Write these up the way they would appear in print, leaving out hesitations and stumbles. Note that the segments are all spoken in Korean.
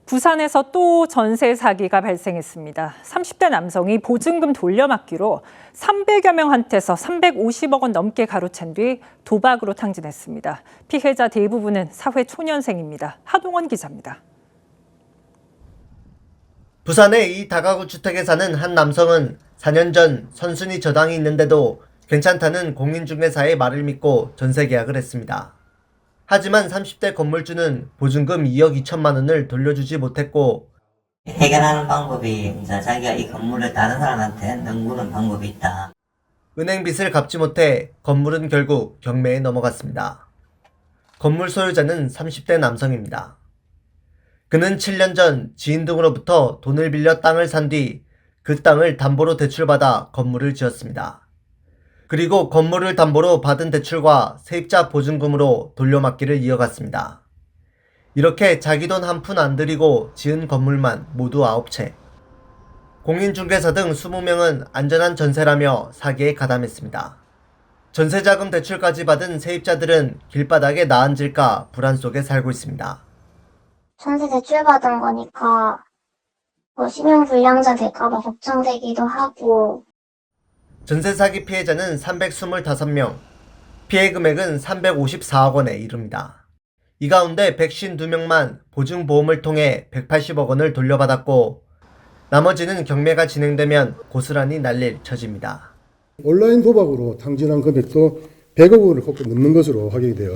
부산에서 또 전세 사기가 발생했습니다. 30대 남성이 보증금 돌려막기로 300여 명한테서 350억 원 넘게 가로챈 뒤 도박으로 탕진했습니다. 피해자 대부분은 사회 초년생입니다. 하동원 기자입니다. 부산의 이 다가구 주택에 사는 한 남성은 4년 전 선순위 저당이 있는데도 괜찮다는 공인중개사의 말을 믿고 전세 계약을 했습니다. 하지만 30대 건물주는 보증금 2억 2천만 원을 돌려주지 못했고 해결하는 방법이 이제 자기가 이 건물을 다른 사람한테 넘기는 방법이 있다. 은행 빚을 갚지 못해 건물은 결국 경매에 넘어갔습니다. 건물 소유자는 30대 남성입니다. 그는 7년 전 지인 등으로부터 돈을 빌려 땅을 산 뒤 그 땅을 담보로 대출받아 건물을 지었습니다. 그리고 건물을 담보로 받은 대출과 세입자 보증금으로 돌려막기를 이어갔습니다. 이렇게 자기 돈 한 푼 안 들이고 지은 건물만 모두 9채. 공인중개사 등 20명은 안전한 전세라며 사기에 가담했습니다. 전세자금 대출까지 받은 세입자들은 길바닥에 나앉을까 불안 속에 살고 있습니다. 전세 대출받은 거니까 신용불량자 될까봐 걱정되기도 하고. 전세 사기 피해자는 325명, 피해 금액은 354억 원에 이릅니다. 이 가운데 152명만 보증보험을 통해 180억 원을 돌려받았고 나머지는 경매가 진행되면 고스란히 날릴 처지입니다. 온라인 도박으로 탕진한 금액도 100억 원을 꼭 넘는 것으로 확인이 되어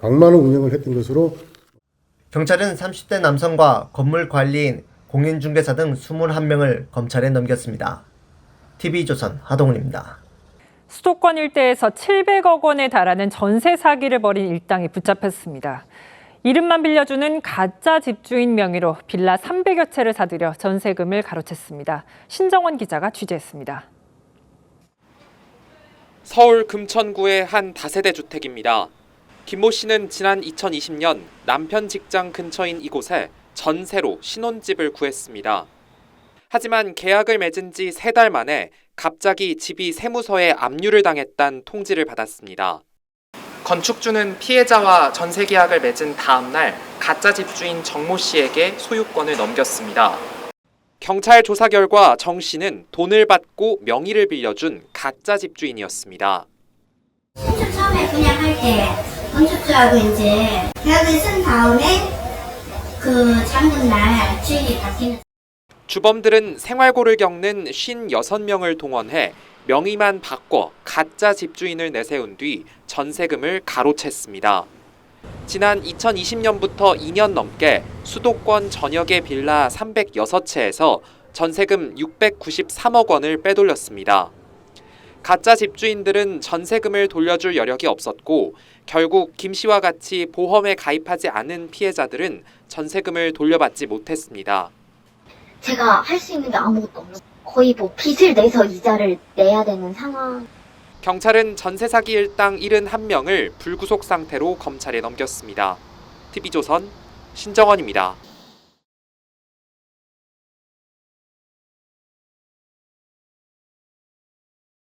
방만원 운영을 했던 것으로. 경찰은 30대 남성과 건물 관리인, 공인중개사 등 21명을 검찰에 넘겼습니다. TV조선 하동훈입니다. 수도권 일대에서 700억 원에 달하는 전세 사기를 벌인 일당이 붙잡혔습니다. 이름만 빌려주는 가짜 집주인 명의로 빌라 300여 채를 사들여 전세금을 가로챘습니다. 신정원 기자가 취재했습니다. 서울 금천구의 한 다세대 주택입니다. 김모 씨는 지난 2020년 남편 직장 근처인 이곳에 전세로 신혼집을 구했습니다. 하지만 계약을 맺은 지 3달 만에 갑자기 집이 세무서에 압류를 당했다는 통지를 받았습니다. 건축주는 피해자와 전세 계약을 맺은 다음 날 가짜 집주인 정모 씨에게 소유권을 넘겼습니다. 경찰 조사 결과 정 씨는 돈을 받고 명의를 빌려준 가짜 집주인이었습니다. 신축 처음에 분양할 때 건축주하고 이제 계약을 쓴 다음에 그 장문날 주인이 바뀌는. 주범들은 생활고를 겪는 56명을 동원해 명의만 바꿔 가짜 집주인을 내세운 뒤 전세금을 가로챘습니다. 지난 2020년부터 2년 넘게 수도권 전역의 빌라 306채에서 전세금 693억 원을 빼돌렸습니다. 가짜 집주인들은 전세금을 돌려줄 여력이 없었고 결국 김 씨와 같이 보험에 가입하지 않은 피해자들은 전세금을 돌려받지 못했습니다. 제가 할 수 있는 게 아무것도 없는, 거의 빚을 내서 이자를 내야 되는 상황. 경찰은 전세 사기 일당 71명을 불구속 상태로 검찰에 넘겼습니다. TV조선 신정원입니다.